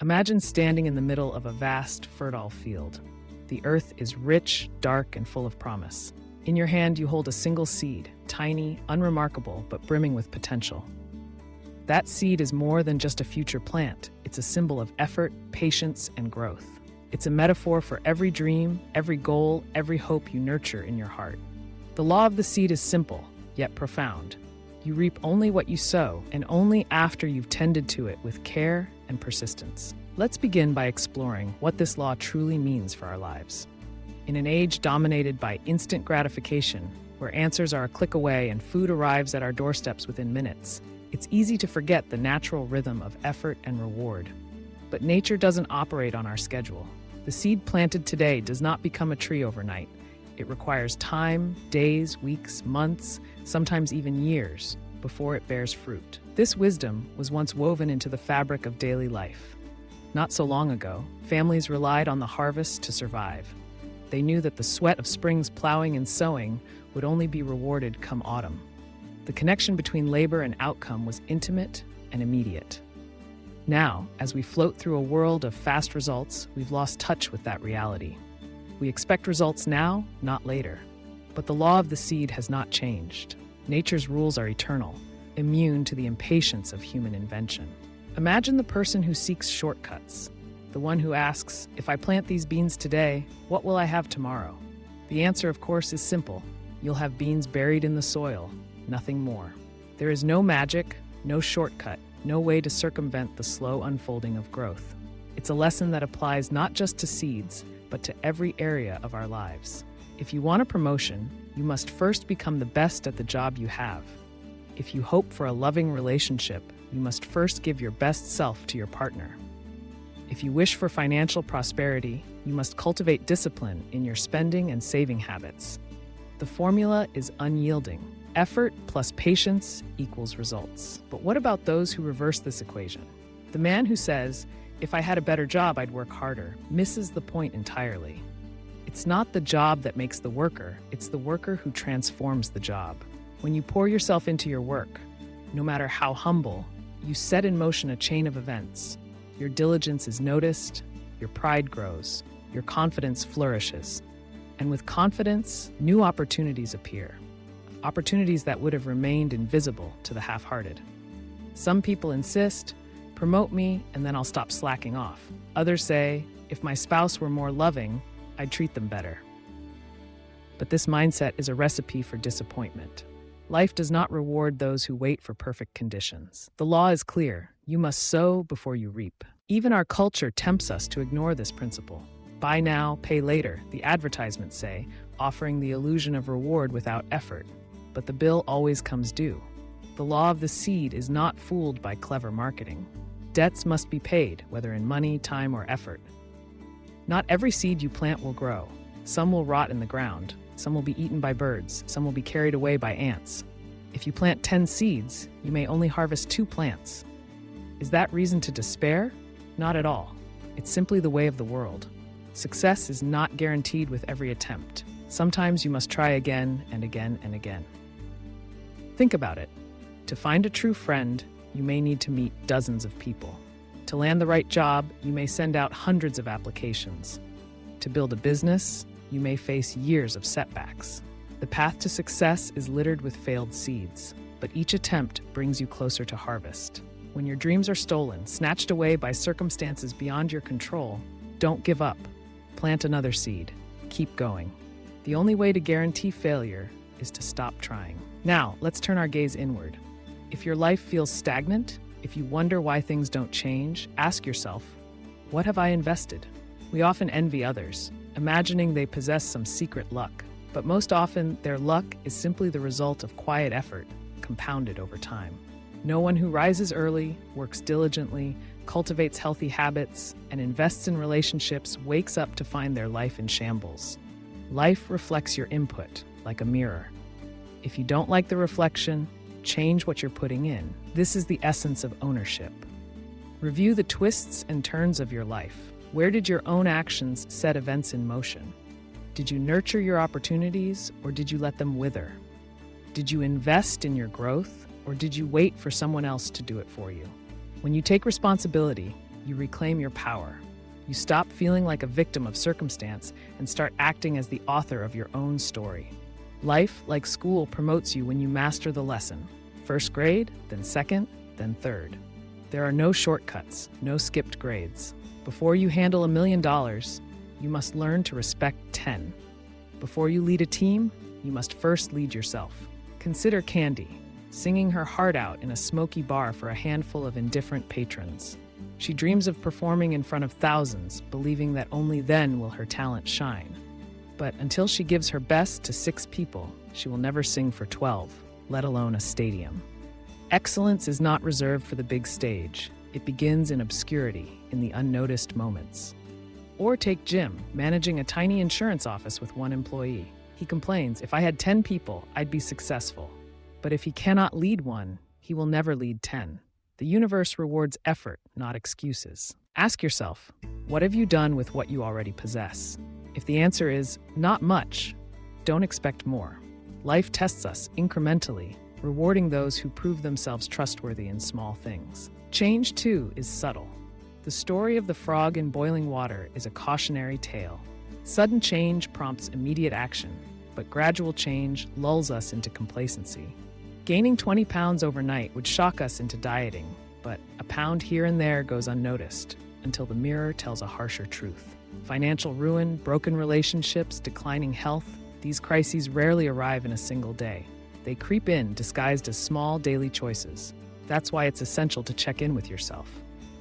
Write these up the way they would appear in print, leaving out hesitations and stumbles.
Imagine standing in the middle of a vast, fertile field. The earth is rich, dark, and full of promise. In your hand, you hold a single seed, tiny, unremarkable, but brimming with potential. That seed is more than just a future plant. It's a symbol of effort, patience, and growth. It's a metaphor for every dream, every goal, every hope you nurture in your heart. The law of the seed is simple, yet profound. You reap only what you sow, and only after you've tended to it with care and persistence. Let's begin by exploring what this law truly means for our lives. In an age dominated by instant gratification, where answers are a click away and food arrives at our doorsteps within minutes, it's easy to forget the natural rhythm of effort and reward. But nature doesn't operate on our schedule. The seed planted today does not become a tree overnight. It requires time, days, weeks, months, sometimes even years, before it bears fruit. This wisdom was once woven into the fabric of daily life. Not so long ago, families relied on the harvest to survive. They knew that the sweat of spring's plowing and sowing would only be rewarded come autumn. The connection between labor and outcome was intimate and immediate. Now, as we float through a world of fast results, we've lost touch with that reality. We expect results now, not later. But the law of the seed has not changed. Nature's rules are eternal, immune to the impatience of human invention. Imagine the person who seeks shortcuts, the one who asks, if I plant these beans today, what will I have tomorrow? The answer, of course, is simple. You'll have beans buried in the soil, nothing more. There is no magic, no shortcut, no way to circumvent the slow unfolding of growth. It's a lesson that applies not just to seeds, but to every area of our lives. If you want a promotion, you must first become the best at the job you have. If you hope for a loving relationship, you must first give your best self to your partner. If you wish for financial prosperity, you must cultivate discipline in your spending and saving habits. The formula is unyielding. Effort plus patience equals results. But what about those who reverse this equation? The man who says, if I had a better job, I'd work harder, misses the point entirely. It's not the job that makes the worker, it's the worker who transforms the job. When you pour yourself into your work, no matter how humble, you set in motion a chain of events. Your diligence is noticed, your pride grows, your confidence flourishes. And with confidence, new opportunities appear. Opportunities that would have remained invisible to the half-hearted. Some people insist, promote me, and then I'll stop slacking off. Others say, if my spouse were more loving, I'd treat them better. But this mindset is a recipe for disappointment. Life does not reward those who wait for perfect conditions. The law is clear. You must sow before you reap. Even our culture tempts us to ignore this principle. Buy now, pay later, the advertisements say, offering the illusion of reward without effort. But the bill always comes due. The law of the seed is not fooled by clever marketing. Debts must be paid, whether in money, time, or effort. Not every seed you plant will grow. Some will rot in the ground. Some will be eaten by birds. Some will be carried away by ants. If you plant 10 seeds, you may only harvest 2 plants. Is that reason to despair? Not at all. It's simply the way of the world. Success is not guaranteed with every attempt. Sometimes you must try again and again and again. Think about it. To find a true friend, you may need to meet dozens of people. To land the right job, you may send out hundreds of applications. To build a business, you may face years of setbacks. The path to success is littered with failed seeds, but each attempt brings you closer to harvest. When your dreams are stolen, snatched away by circumstances beyond your control, don't give up. Plant another seed. Keep going. The only way to guarantee failure is to stop trying. Now, let's turn our gaze inward. If your life feels stagnant, if you wonder why things don't change, ask yourself, what have I invested? We often envy others, imagining they possess some secret luck. But most often, their luck is simply the result of quiet effort, compounded over time. No one who rises early, works diligently, cultivates healthy habits, and invests in relationships wakes up to find their life in shambles. Life reflects your input, like a mirror. If you don't like the reflection, change what you're putting in. This is the essence of ownership. Review the twists and turns of your life. Where did your own actions set events in motion? Did you nurture your opportunities, or did you let them wither? Did you invest in your growth, or did you wait for someone else to do it for you? When you take responsibility, you reclaim your power. You stop feeling like a victim of circumstance and start acting as the author of your own story. Life, like school, promotes you when you master the lesson. First grade, then second, then third. There are no shortcuts, no skipped grades. Before you handle $1 million, you must learn to respect 10. Before you lead a team, you must first lead yourself. Consider Candy, singing her heart out in a smoky bar for a handful of indifferent patrons. She dreams of performing in front of thousands, believing that only then will her talent shine. But until she gives her best to 6 people, she will never sing for 12, let alone a stadium. Excellence is not reserved for the big stage. It begins in obscurity, in the unnoticed moments. Or take Jim, managing a tiny insurance office with 1 employee. He complains, "If I had 10 people, I'd be successful." But if he cannot lead 1, he will never lead 10. The universe rewards effort, not excuses. Ask yourself, what have you done with what you already possess? If the answer is not much, don't expect more. Life tests us incrementally, rewarding those who prove themselves trustworthy in small things. Change, too, is subtle. The story of the frog in boiling water is a cautionary tale. Sudden change prompts immediate action, but gradual change lulls us into complacency. Gaining 20 pounds overnight would shock us into dieting, but a pound here and there goes unnoticed until the mirror tells a harsher truth. Financial ruin, broken relationships, declining health, these crises rarely arrive in a single day. They creep in disguised as small daily choices. That's why it's essential to check in with yourself.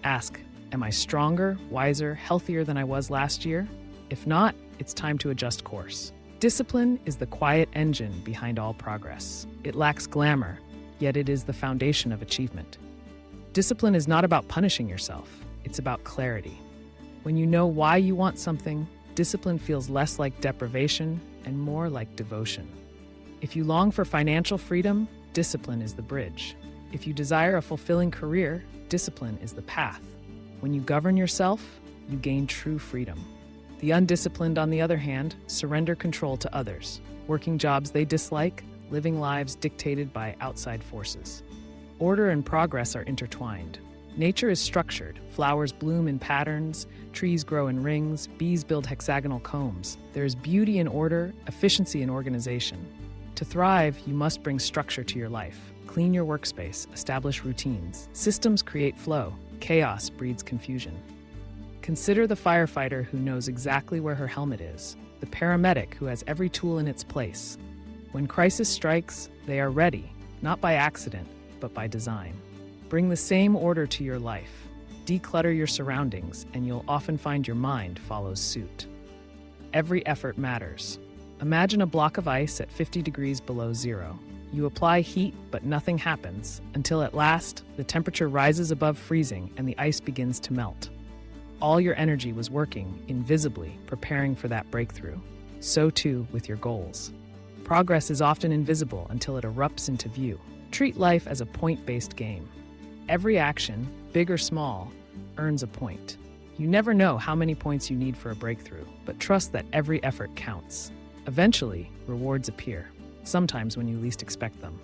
Ask, am I stronger, wiser, healthier than I was last year? If not, it's time to adjust course. Discipline is the quiet engine behind all progress. It lacks glamour, yet it is the foundation of achievement. Discipline is not about punishing yourself, it's about clarity. When you know why you want something, discipline feels less like deprivation and more like devotion. If you long for financial freedom, discipline is the bridge. If you desire a fulfilling career, discipline is the path. When you govern yourself, you gain true freedom. The undisciplined, on the other hand, surrender control to others, working jobs they dislike, living lives dictated by outside forces. Order and progress are intertwined. Nature is structured. Flowers bloom in patterns, trees grow in rings, bees build hexagonal combs. There is beauty in order, efficiency in organization. To thrive, you must bring structure to your life. Clean your workspace, establish routines. Systems create flow. Chaos breeds confusion. Consider the firefighter who knows exactly where her helmet is, the paramedic who has every tool in its place. When crisis strikes, they are ready, not by accident, but by design. Bring the same order to your life. Declutter your surroundings, and you'll often find your mind follows suit. Every effort matters. Imagine a block of ice at 50 degrees below zero. You apply heat, but nothing happens, until at last, the temperature rises above freezing and the ice begins to melt. All your energy was working, invisibly, preparing for that breakthrough. So too with your goals. Progress is often invisible until it erupts into view. Treat life as a point-based game. Every action, big or small, earns a point. You never know how many points you need for a breakthrough, but trust that every effort counts. Eventually, rewards appear, sometimes when you least expect them.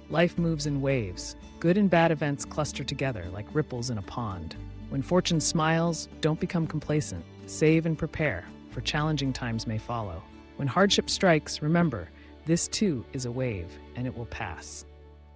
Life moves in waves. Good and bad events cluster together like ripples in a pond. When fortune smiles, don't become complacent. Save and prepare, for challenging times may follow. When hardship strikes, remember, this too is a wave, and it will pass.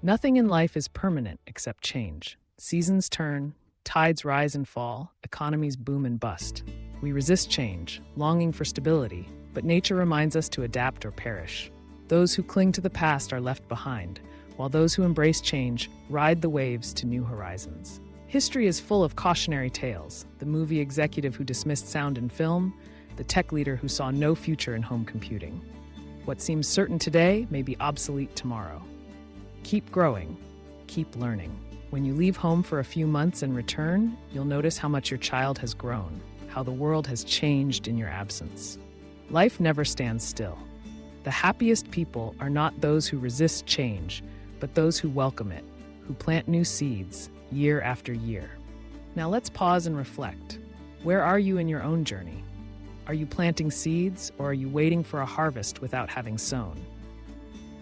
Nothing in life is permanent except change. Seasons turn, tides rise and fall, economies boom and bust. We resist change, longing for stability, but nature reminds us to adapt or perish. Those who cling to the past are left behind, while those who embrace change ride the waves to new horizons. History is full of cautionary tales: the movie executive who dismissed sound and film, the tech leader who saw no future in home computing. What seems certain today may be obsolete tomorrow. Keep growing, keep learning. When you leave home for a few months and return, you'll notice how much your child has grown, how the world has changed in your absence. Life never stands still. The happiest people are not those who resist change, but those who welcome it, who plant new seeds year after year. Now let's pause and reflect. Where are you in your own journey? Are you planting seeds, or are you waiting for a harvest without having sown?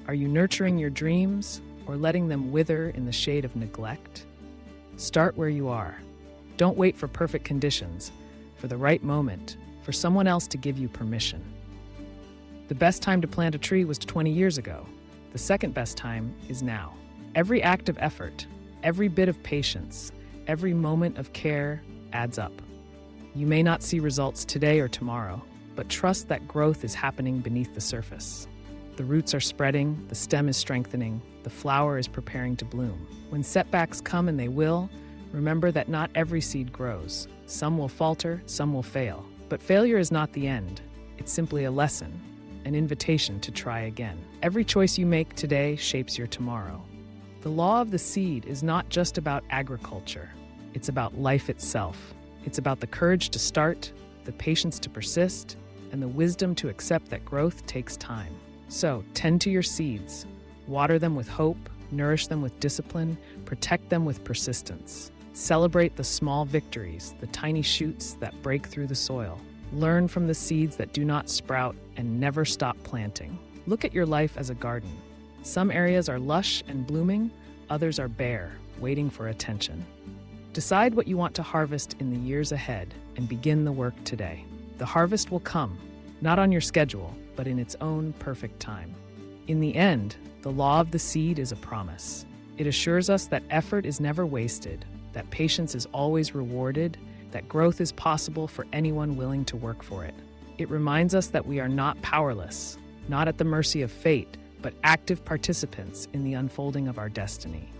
Are you nurturing your dreams, or letting them wither in the shade of neglect? Start where you are. Don't wait for perfect conditions, for the right moment, for someone else to give you permission. The best time to plant a tree was 20 years ago. The second best time is now. Every act of effort, every bit of patience, every moment of care adds up. You may not see results today or tomorrow, but trust that growth is happening beneath the surface. The roots are spreading, the stem is strengthening, the flower is preparing to bloom. When setbacks come, and they will, remember that not every seed grows. Some will falter, some will fail. But failure is not the end. It's simply a lesson, an invitation to try again. Every choice you make today shapes your tomorrow. The law of the seed is not just about agriculture. It's about life itself. It's about the courage to start, the patience to persist, and the wisdom to accept that growth takes time. So, tend to your seeds. Water them with hope, nourish them with discipline, protect them with persistence. Celebrate the small victories, the tiny shoots that break through the soil. Learn from the seeds that do not sprout, and never stop planting. Look at your life as a garden. Some areas are lush and blooming, others are bare, waiting for attention. Decide what you want to harvest in the years ahead and begin the work today. The harvest will come, not on your schedule, but in its own perfect time. In the end, the law of the seed is a promise. It assures us that effort is never wasted, that patience is always rewarded, that growth is possible for anyone willing to work for it. It reminds us that we are not powerless, not at the mercy of fate, but active participants in the unfolding of our destiny.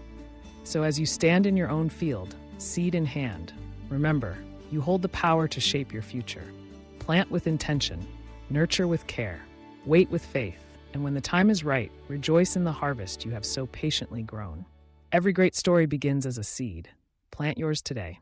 So as you stand in your own field, seed in hand, remember, you hold the power to shape your future. Plant with intention, nurture with care, wait with faith, and when the time is right, rejoice in the harvest you have so patiently grown. Every great story begins as a seed. Plant yours today.